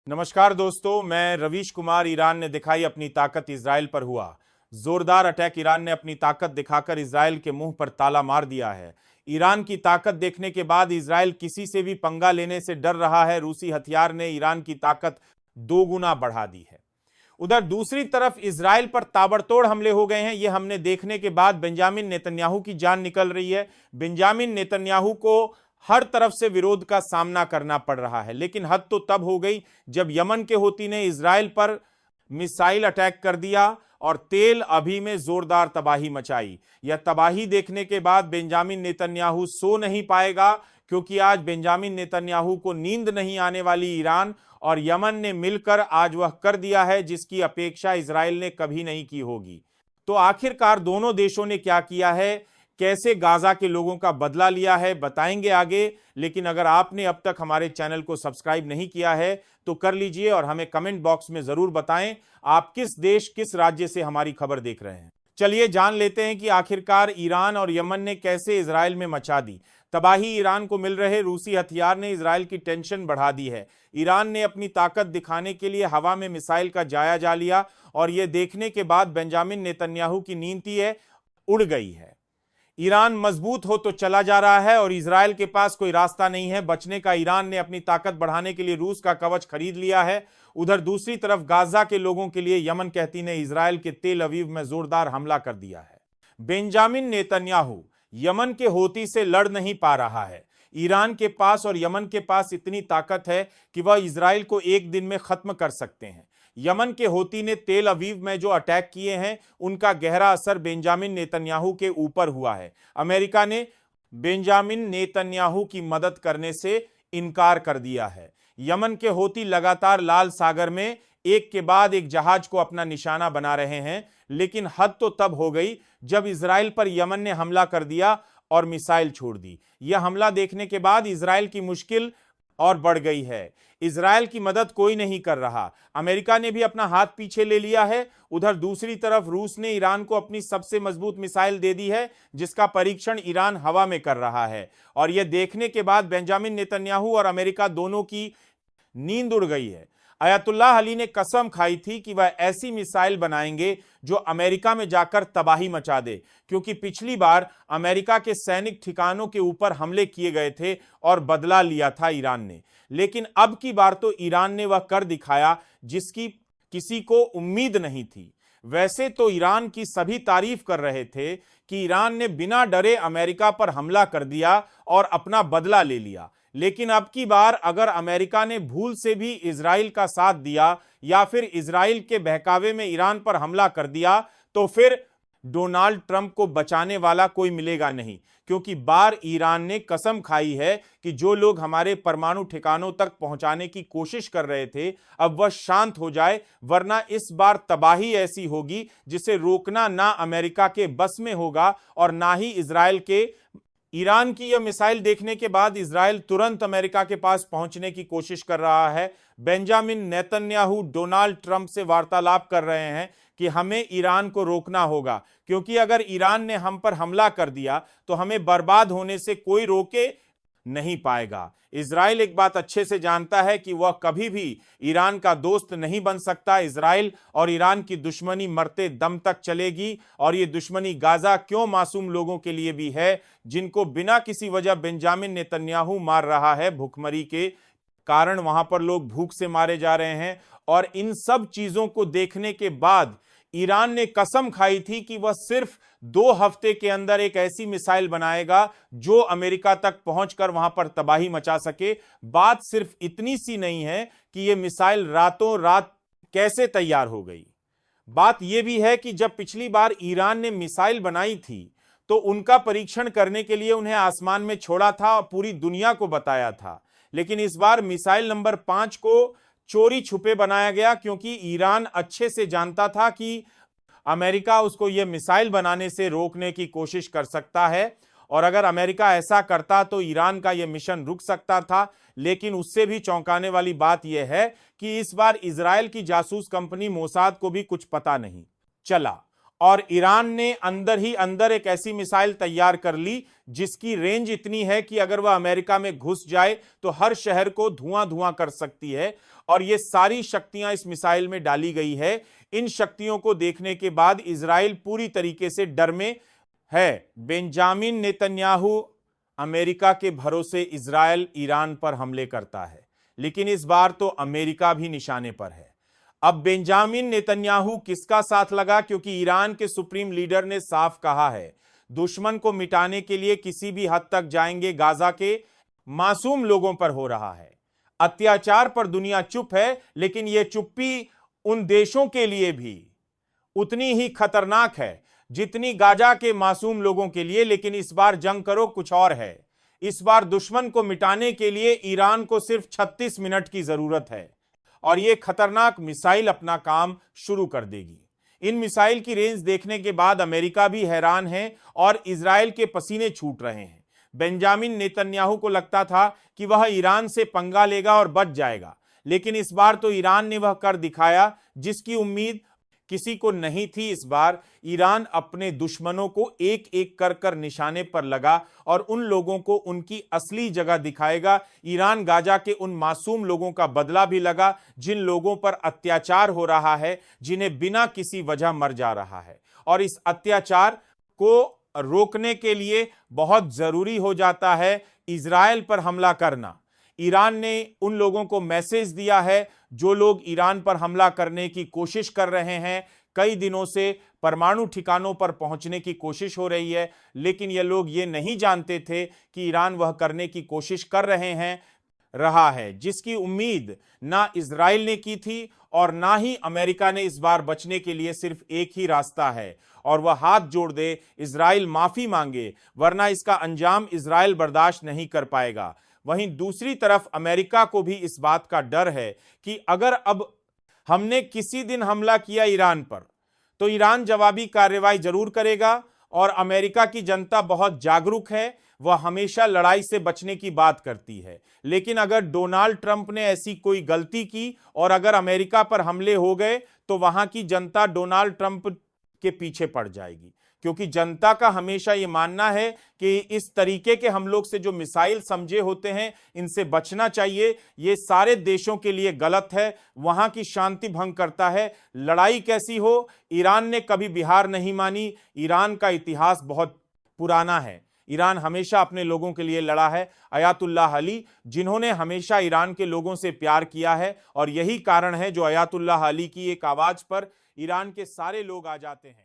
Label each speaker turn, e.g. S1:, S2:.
S1: नमस्कार दोस्तों, मैं रवीश कुमार। ईरान ने दिखाई अपनी ताकत, इजराइल पर हुआ जोरदार अटैक। ईरान ने अपनी ताकत दिखाकर इजराइल के मुंह पर ताला मार दिया है। ईरान की ताकत देखने के बाद इजराइल किसी से भी पंगा लेने से डर रहा है। रूसी हथियार ने ईरान की ताकत दोगुना बढ़ा दी है। उधर दूसरी तरफ इजराइल पर ताबड़तोड़ हमले हो गए हैं। यह हमने देखने के बाद बेंजामिन नेतन्याहू की जान निकल रही है। बेंजामिन नेतन्याहू को हर तरफ से विरोध का सामना करना पड़ रहा है, लेकिन हद तो तब हो गई जब यमन के हूती ने इजराइल पर मिसाइल अटैक कर दिया और तेल अभी में जोरदार तबाही मचाई। यह तबाही देखने के बाद बेंजामिन नेतन्याहू सो नहीं पाएगा, क्योंकि आज बेंजामिन नेतन्याहू को नींद नहीं आने वाली। ईरान और यमन ने मिलकर आज वह कर दिया है जिसकी अपेक्षा इजराइल ने कभी नहीं की होगी। तो आखिरकार दोनों देशों ने क्या किया है, कैसे गाजा के लोगों का बदला लिया है, बताएंगे आगे। लेकिन अगर आपने अब तक हमारे चैनल को सब्सक्राइब नहीं किया है तो कर लीजिए और हमें कमेंट बॉक्स में जरूर बताएं आप किस देश, किस राज्य से हमारी खबर देख रहे हैं। चलिए जान लेते हैं कि आखिरकार ईरान और यमन ने कैसे इजराइल में मचा दी तबाही। ईरान को मिल रहे रूसी हथियार ने इजराइल की टेंशन बढ़ा दी है। ईरान ने अपनी ताकत दिखाने के लिए हवा में मिसाइल का जायजा लिया और यह देखने के बाद बेंजामिन नेतन्याहू की नींद उड़ गई है। ईरान मजबूत हो तो चला जा रहा है और इजराइल के पास कोई रास्ता नहीं है बचने का। ईरान ने अपनी ताकत बढ़ाने के लिए रूस का कवच खरीद लिया है। उधर दूसरी तरफ गाजा के लोगों के लिए यमन कहती ने इजराइल के तेल अवीव में जोरदार हमला कर दिया है। बेंजामिन नेतन्याहू यमन के हूती से लड़ नहीं पा रहा है। ईरान के पास और यमन के पास इतनी ताकत है कि वह इजराइल को एक दिन में खत्म कर सकते हैं। यमन के हूती ने तेल अवीव में जो अटैक किए हैं उनका गहरा असर बेंजामिन नेतन्याहू के ऊपर हुआ है। अमेरिका ने बेंजामिन नेतन्याहू की मदद करने से इनकार कर दिया है। यमन के हूती लगातार लाल सागर में एक के बाद एक जहाज को अपना निशाना बना रहे हैं, लेकिन हद तो तब हो गई जब इजराइल पर यमन ने हमला कर दिया और मिसाइल छोड़ दी। यह हमला देखने के बाद इजराइल की मुश्किल और बढ़ गई है। इजराइल की मदद कोई नहीं कर रहा। अमेरिका ने भी अपना हाथ पीछे ले लिया है। उधर दूसरी तरफ रूस ने ईरान को अपनी सबसे मजबूत मिसाइल दे दी है, जिसका परीक्षण ईरान हवा में कर रहा है। और यह देखने के बाद बेंजामिन नेतन्याहू और अमेरिका दोनों की नींद उड़ गई है। अयतुल्लाह अली ने कसम खाई थी कि वह ऐसी मिसाइल बनाएंगे जो अमेरिका में जाकर तबाही मचा दे, क्योंकि पिछली बार अमेरिका के सैनिक ठिकानों के ऊपर हमले किए गए थे और बदला लिया था ईरान ने। लेकिन अब की बार तो ईरान ने वह कर दिखाया जिसकी किसी को उम्मीद नहीं थी। वैसे तो ईरान की सभी तारीफ कर रहे थे कि ईरान ने बिना डरे अमेरिका पर हमला कर दिया और अपना बदला ले लिया, लेकिन अब की बार अगर अमेरिका ने भूल से भी इजराइल का साथ दिया या फिर इजराइल के बहकावे में ईरान पर हमला कर दिया तो फिर डोनाल्ड ट्रंप को बचाने वाला कोई मिलेगा नहीं, क्योंकि बार ईरान ने कसम खाई है कि जो लोग हमारे परमाणु ठिकानों तक पहुंचाने की कोशिश कर रहे थे अब वह शांत हो जाए, वरना इस बार तबाही ऐसी होगी जिसे रोकना ना अमेरिका के बस में होगा और ना ही इजराइल के। ईरान की यह मिसाइल देखने के बाद इजराइल तुरंत अमेरिका के पास पहुंचने की कोशिश कर रहा है। बेंजामिन नेतन्याहू डोनाल्ड ट्रंप से वार्तालाप कर रहे हैं कि हमें ईरान को रोकना होगा, क्योंकि अगर ईरान ने हम पर हमला कर दिया तो हमें बर्बाद होने से कोई रोके नहीं पाएगा। इजराइल एक बात अच्छे से जानता है कि वह कभी भी ईरान का दोस्त नहीं बन सकता। इजराइल और ईरान की दुश्मनी मरते दम तक चलेगी और ये दुश्मनी गाजा क्यों मासूम लोगों के लिए भी है, जिनको बिना किसी वजह बेंजामिन नेतन्याहू मार रहा है। भूखमरी के कारण वहां पर लोग भूख से मारे जा रहे हैं और इन सब चीजों को देखने के बाद ईरान ने कसम खाई थी कि वह सिर्फ 2 हफ्ते के अंदर एक ऐसी मिसाइल बनाएगा जो अमेरिका तक पहुंचकर वहां पर तबाही मचा सके। बात सिर्फ इतनी सी नहीं है कि यह मिसाइल रातों रात कैसे तैयार हो गई। बात यह भी है कि जब पिछली बार ईरान ने मिसाइल बनाई थी तो उनका परीक्षण करने के लिए उन्हें आसमान में छोड़ा था और पूरी दुनिया को बताया था, लेकिन इस बार मिसाइल नंबर 5 को चोरी छुपे बनाया गया, क्योंकि ईरान अच्छे से जानता था कि अमेरिका उसको यह मिसाइल बनाने से रोकने की कोशिश कर सकता है और अगर अमेरिका ऐसा करता तो ईरान का यह मिशन रुक सकता था। लेकिन उससे भी चौंकाने वाली बात यह है कि इस बार इजराइल की जासूस कंपनी मोसाद को भी कुछ पता नहीं चला और ईरान ने अंदर ही अंदर एक ऐसी मिसाइल तैयार कर ली जिसकी रेंज इतनी है कि अगर वह अमेरिका में घुस जाए तो हर शहर को धुआं धुआं कर सकती है। और ये सारी शक्तियां इस मिसाइल में डाली गई है। इन शक्तियों को देखने के बाद इजराइल पूरी तरीके से डर में है। बेंजामिन नेतन्याहू अमेरिका के भरोसे इजराइल ईरान पर हमले करता है, लेकिन इस बार तो अमेरिका भी निशाने पर है। अब बेंजामिन नेतन्याहू किसका साथ लगा? क्योंकि ईरान के सुप्रीम लीडर ने साफ कहा है दुश्मन को मिटाने के लिए किसी भी हद तक जाएंगे। गाजा के मासूम लोगों पर हो रहा है अत्याचार पर दुनिया चुप है, लेकिन यह चुप्पी उन देशों के लिए भी उतनी ही खतरनाक है जितनी गाजा के मासूम लोगों के लिए। लेकिन इस बार जंग करो कुछ और है। इस बार दुश्मन को मिटाने के लिए ईरान को सिर्फ 36 मिनट की जरूरत है और यह खतरनाक मिसाइल अपना काम शुरू कर देगी। इन मिसाइल की रेंज देखने के बाद अमेरिका भी हैरान है और इजराइल के पसीने छूट रहे हैं। बेंजामिन नेतन्याहू को लगता था कि वह ईरान से पंगा लेगा और बच जाएगा, लेकिन इस बार तो ईरान ने वह कर दिखाया जिसकी उम्मीद किसी को नहीं थी। इस बार ईरान अपने दुश्मनों को एक एक कर कर निशाने पर लगा और उन लोगों को उनकी असली जगह दिखाएगा। ईरान गाजा के उन मासूम लोगों का बदला भी लगा जिन लोगों पर अत्याचार हो रहा है, जिन्हें बिना किसी वजह मर जा रहा है। और इस अत्याचार को रोकने के लिए बहुत जरूरी हो जाता है इजराइल पर हमला करना। ईरान ने उन लोगों को मैसेज दिया है जो लोग ईरान पर हमला करने की कोशिश कर रहे हैं। कई दिनों से परमाणु ठिकानों पर पहुंचने की कोशिश हो रही है, लेकिन ये लोग ये नहीं जानते थे कि ईरान वह करने की कोशिश कर रहा है जिसकी उम्मीद ना इजराइल ने की थी और ना ही अमेरिका ने। इस बार बचने के लिए सिर्फ एक ही रास्ता है और वह हाथ जोड़ दे, इजराइल माफी मांगे, वरना इसका अंजाम इजराइल बर्दाश्त नहीं कर पाएगा। वहीं दूसरी तरफ अमेरिका को भी इस बात का डर है कि अगर अब हमने किसी दिन हमला किया ईरान पर तो ईरान जवाबी कार्रवाई जरूर करेगा। और अमेरिका की जनता बहुत जागरूक है, वह हमेशा लड़ाई से बचने की बात करती है। लेकिन अगर डोनाल्ड ट्रंप ने ऐसी कोई गलती की और अगर अमेरिका पर हमले हो गए तो वहां की जनता डोनाल्ड ट्रंप के पीछे पड़ जाएगी, क्योंकि जनता का हमेशा यह मानना है कि इस तरीके के हम लोग से जो मिसाइल समझे होते हैं इनसे बचना चाहिए। ये सारे देशों के लिए गलत है, वहां की शांति भंग करता है। लड़ाई कैसी हो, ईरान ने कभी बिहार नहीं मानी। ईरान का इतिहास बहुत पुराना है, ईरान हमेशा अपने लोगों के लिए लड़ा है। अयातुल्लाह अली जिन्होंने हमेशा ईरान के लोगों से प्यार किया है और यही कारण है जो अयातुल्लाह अली की एक आवाज पर ईरान के सारे लोग आ जाते हैं।